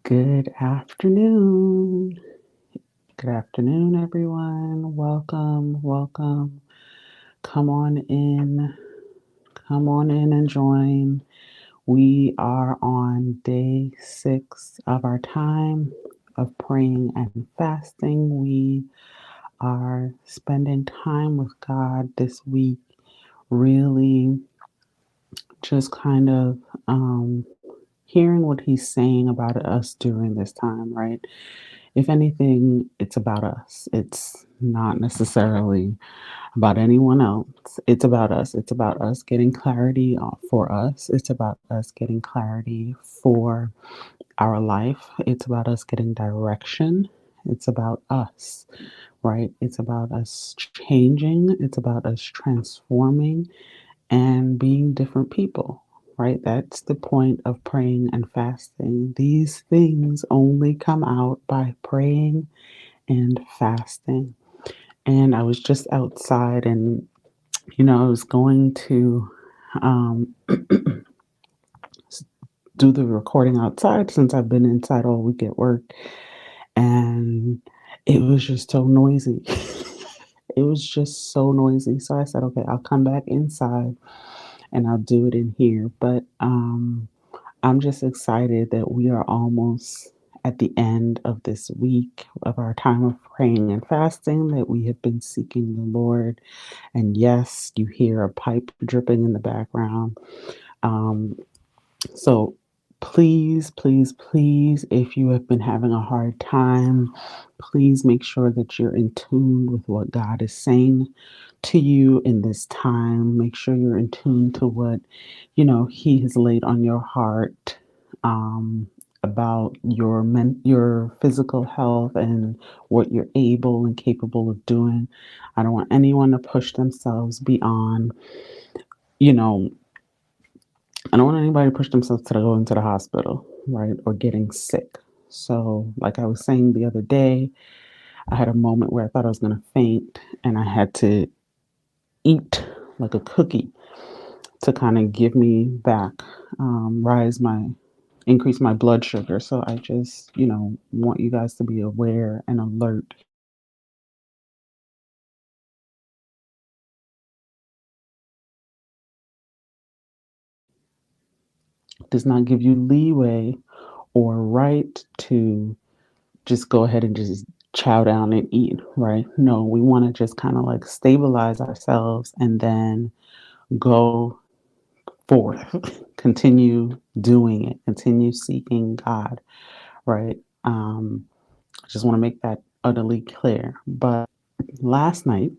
Good afternoon. Good afternoon, everyone. Welcome, welcome. Come on in. Come on in and join. We are on day 6 of our time of praying and fasting. We are spending time with God this week, really just kind of hearing what He's saying about us during this time, right? If anything, it's about us. It's not necessarily about anyone else. It's about us. It's about us getting clarity for us. It's about us getting clarity for our life. It's about us getting direction. It's about us, right? It's about us changing. It's about us transforming and being different people, right? That's the point of praying and fasting. These things only come out by praying and fasting. And I was just outside and, I was going to um, do the recording outside since I've been inside all week at work. And it was just so noisy. It was just so noisy. So I said, okay, I'll come back inside and I'll do it in here. But I'm just excited that we are almost at the end of this week of our time of praying and fasting, that we have been seeking the Lord. And yes, you hear a pipe dripping in the background. Um, so please, please, please, if you have been having a hard time, please make sure that you're in tune with what God is saying to you in this time. Make sure you're in tune to what, He has laid on your heart about your physical health and what you're able and capable of doing. I don't want anyone to push themselves beyond, you know, I don't want anybody to push themselves to go into the hospital, right, or getting sick. So, like I was saying the other day, I had a moment where I thought I was going to faint, and I had to eat like a cookie to kind of give me back, increase my blood sugar. So I just, want you guys to be aware and alert. Does not give you leeway or right to just go ahead and just chow down and eat, right? No, we want to just kind of like stabilize ourselves and then go forth, continue doing it, continue seeking God, right? I just want to make that utterly clear. But last night,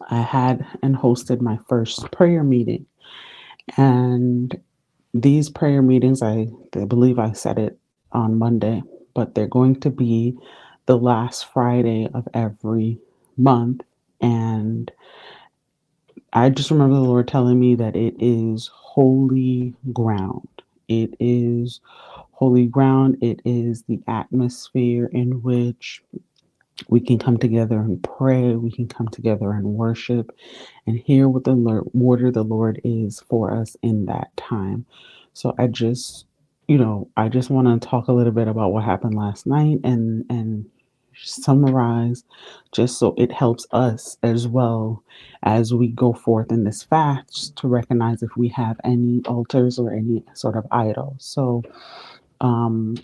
I had and hosted my first prayer meeting. And these prayer meetings, I believe I said it on Monday, but they're going to be the last Friday of every month. And I just remember the Lord telling me that it is holy ground. It is holy ground. It is the atmosphere in which we can come together and pray. We can come together and worship and hear what the Lord is for us in that time. So I just want to talk a little bit about what happened last night and summarize, just so it helps us as well as we go forth in this fast to recognize if we have any altars or any sort of idols. So um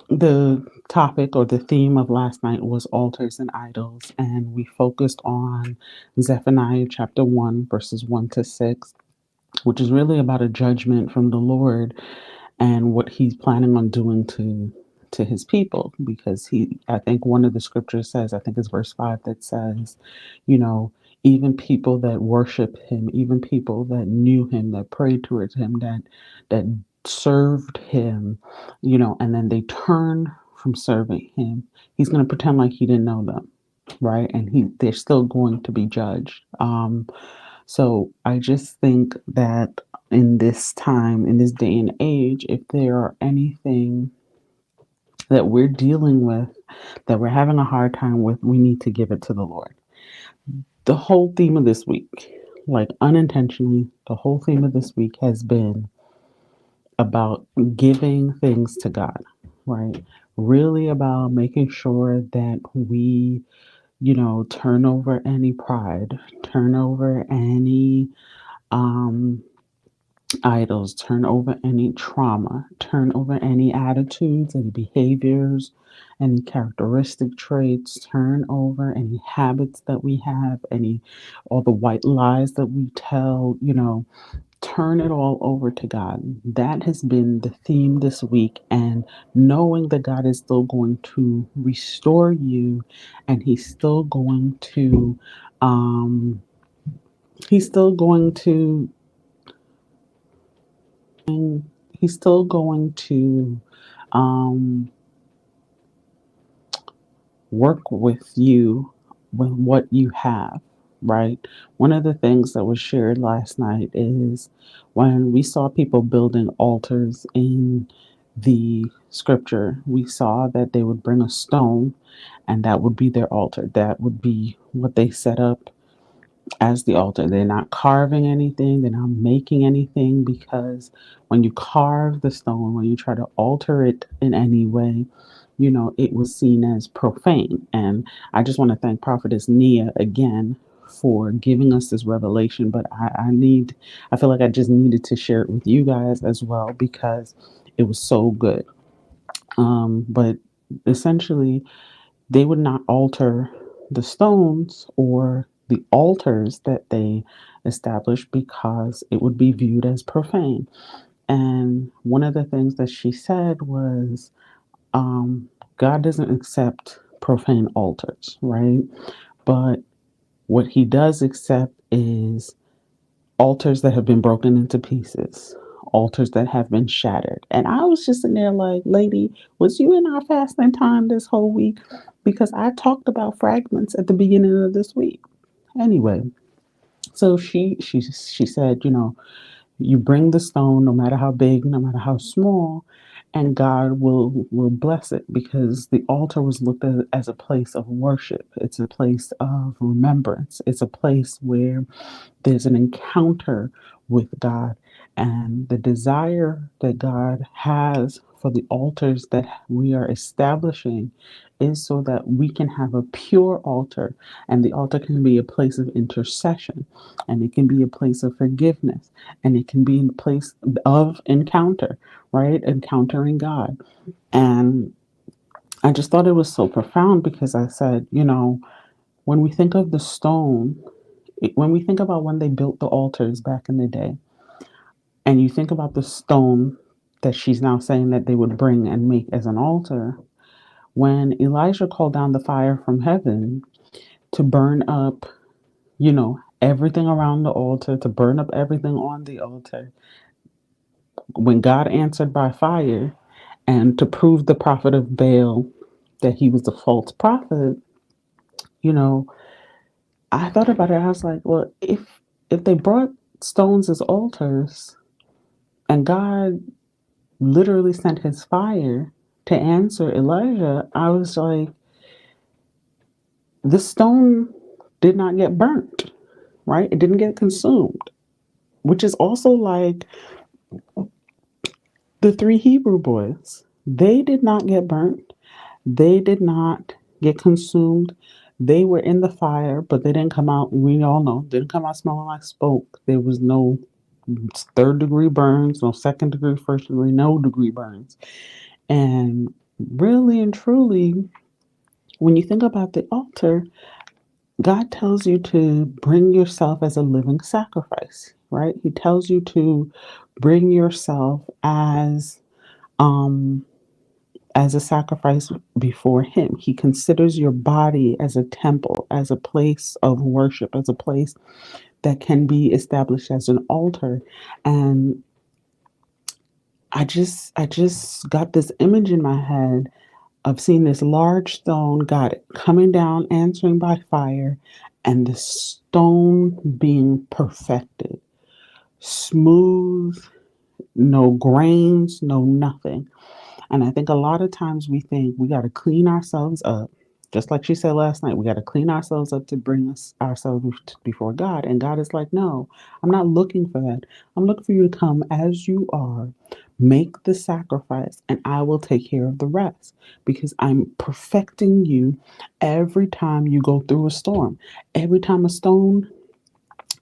the topic or the theme of last night was altars and idols, and we focused on Zephaniah chapter 1, verses 1 to 6, which is really about a judgment from the Lord and what he's planning on doing to his people. Because I think one of the scriptures says, I think it's verse 5 that says, you know, even people that worship him, even people that knew him, that prayed towards him, that served him, and then they turn from serving him, he's going to pretend like he didn't know them, right? And they're still going to be judged. So I just think that in this time, in this day and age, if there are anything that we're dealing with, that we're having a hard time with, we need to give it to the Lord. The whole theme of this week, like unintentionally, the whole theme of this week has been about giving things to God, right? Really about making sure that we, turn over any pride, turn over any um, idols, turn over any trauma, turn over any attitudes, any behaviors, any characteristic traits, turn over any habits that we have, any all the white lies that we tell, turn it all over to God. That has been the theme this week, and knowing that God is still going to restore you and um he's still going to he's still going to um, work with you with what you have, right? One of the things that was shared last night is when we saw people building altars in the scripture, we saw that they would bring a stone and that would be their altar. That would be what they set up as the altar. They're not carving anything, they're not making anything, because when you carve the stone, when you try to alter it in any way, it was seen as profane. And I just want to thank Prophetess Nia again for giving us this revelation. But I feel like I just needed to share it with you guys as well because it was so good. But essentially, they would not alter the stones or the altars that they established because it would be viewed as profane. And one of the things that she said was, God doesn't accept profane altars, right? But what he does accept is altars that have been broken into pieces, altars that have been shattered. And I was just in there like, lady, was you in our fasting time this whole week? Because I talked about fragments at the beginning of this week. Anyway, so she said, you bring the stone, no matter how big, no matter how small, and God will bless it, because the altar was looked at as a place of worship. It's a place of remembrance. It's a place where there's an encounter with God, and the desire that God has for the altars that we are establishing is so that we can have a pure altar, and the altar can be a place of intercession, and it can be a place of forgiveness, and it can be a place of encounter, right? Encountering God. And I just thought it was so profound because I said, when we think of the stone, when we think about when they built the altars back in the day, and you think about the stone that she's now saying that they would bring and make as an altar, when Elijah called down the fire from heaven to burn up, everything around the altar, to burn up everything on the altar, when God answered by fire, and to prove the prophet of Baal that he was a false prophet, you know, I thought about it. I was like, well, if they brought stones as altars, and God literally sent his fire to answer Elijah, I was like, the stone did not get burnt, right? It didn't get consumed, which is also like the three Hebrew boys. They did not get burnt, they did not get consumed. They were in the fire, but they didn't come out, we all know, didn't come out smelling like smoke. There was no third degree burns, no second degree, first degree, no degree burns. And really and truly, when you think about the altar, God tells you to bring yourself as a living sacrifice, right? He tells you to bring yourself um as a sacrifice before him. He considers your body as a temple, as a place of worship, as a place that can be established as an altar. And I just got this image in my head of seeing this large stone, got it coming down, answering by fire, and the stone being perfected, smooth, no grains, no nothing. And I think a lot of times we think we got to clean ourselves up. Just like she said last night, we got to clean ourselves up to bring ourselves before God. And God is like, no, I'm not looking for that. I'm looking for you to come as you are, make the sacrifice, and I will take care of the rest because I'm perfecting you every time you go through a storm. Every time a stone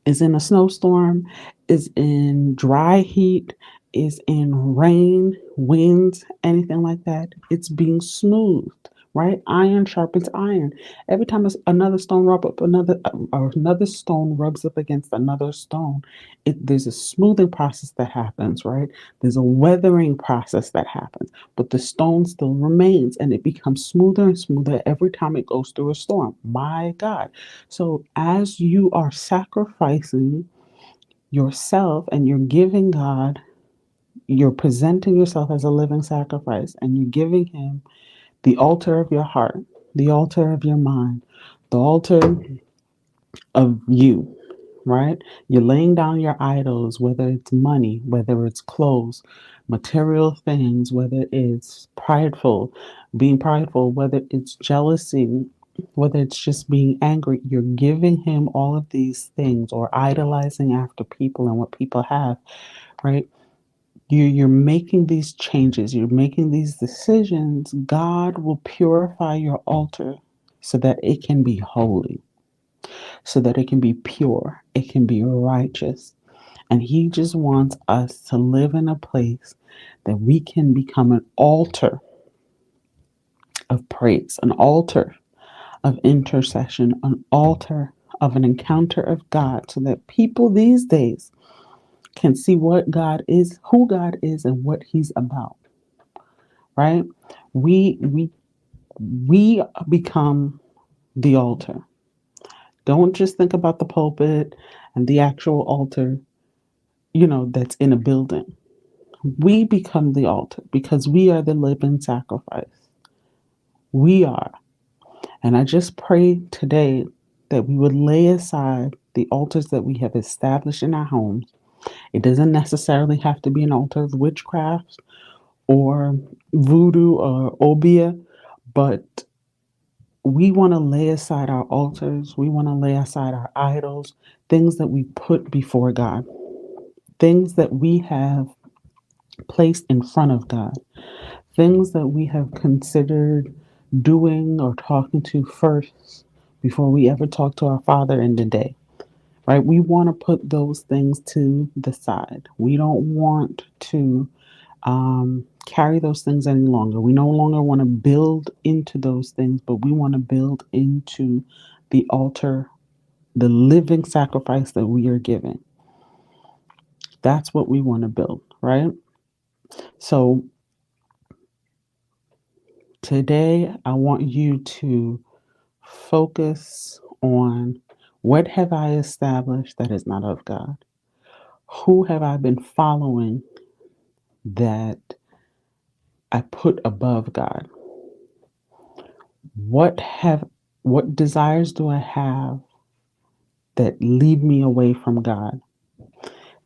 is in a snowstorm, is in dry heat, is in rain, winds, anything like that. It's being smoothed, right? Iron sharpens iron. Every time another stone rub up another, or another stone rubs up against another stone, there's a smoothing process that happens, right? There's a weathering process that happens, but the stone still remains, and it becomes smoother and smoother every time it goes through a storm. My God. So as you are sacrificing yourself and you're giving God, you're presenting yourself as a living sacrifice and you're giving Him the altar of your heart, the altar of your mind, the altar of you, right? You're laying down your idols, whether it's money, whether it's clothes, material things, whether it's being prideful, whether it's jealousy, whether it's just being angry. You're giving Him all of these things, or idolizing after people and what people have, right? You're making these changes, you're making these decisions. God will purify your altar so that it can be holy, so that it can be pure, it can be righteous. And He just wants us to live in a place that we can become an altar of praise, an altar of intercession, an altar of an encounter of God, so that people these days can see what God is, who God is, and what He's about. Right? We become the altar. Don't just think about the pulpit and the actual altar, that's in a building. We become the altar because we are the living sacrifice. We are. And I just pray today that we would lay aside the altars that we have established in our homes. It doesn't necessarily have to be an altar of witchcraft or voodoo or obia, but we want to lay aside our altars. We want to lay aside our idols, things that we put before God, things that we have placed in front of God, things that we have considered doing or talking to first before we ever talk to our Father in the day, right? We want to put those things to the side. We don't want to carry those things any longer. We no longer want to build into those things, but we want to build into the altar, the living sacrifice that we are giving. That's what we want to build, right? So today, I want you to focus on, what have I established that is not of God? Who have I been following that I put above God? What have what desires do I have that lead me away from God?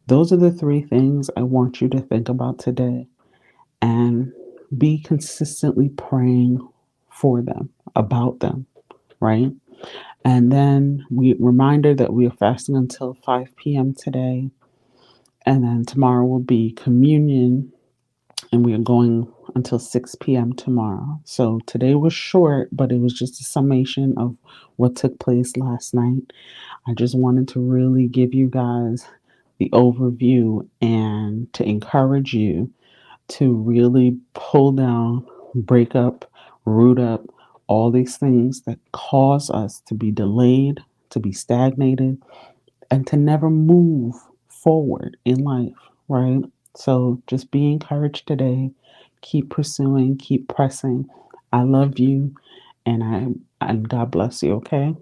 Those are the three things I want you to think about today, and be consistently praying for them, about them, right? And then reminder that we are fasting until 5 p.m. today. And then tomorrow will be communion, and we are going until 6 p.m. tomorrow. So today was short, but it was just a summation of what took place last night. I just wanted to really give you guys the overview and to encourage you to really pull down, break up, root up all these things that cause us to be delayed, to be stagnated, and to never move forward in life, right? So just be encouraged today. Keep pursuing, keep pressing. I love you, and God bless you, okay?